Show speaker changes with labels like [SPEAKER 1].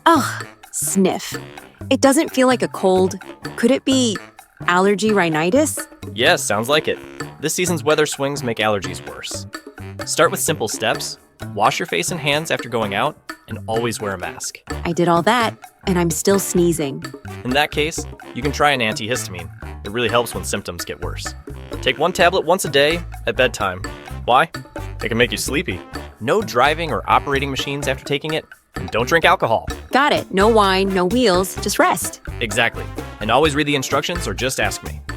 [SPEAKER 1] Ugh, sniff. It doesn't feel like a cold. Could it be allergy rhinitis?
[SPEAKER 2] Yes, sounds like it. This season's weather swings make allergies worse. Start with simple steps. Wash your face and hands after going out, and always wear a mask.
[SPEAKER 1] I did all that, and I'm still sneezing.
[SPEAKER 2] In that case, you can try an antihistamine. It really helps when symptoms get worse. Take 1 tablet once a day at bedtime. Why? It can make you sleepy. No driving or operating machines after taking it, and don't drink alcohol.
[SPEAKER 1] Got it. No wine, no wheels, just rest.
[SPEAKER 2] Exactly. And always read the instructions or just ask me.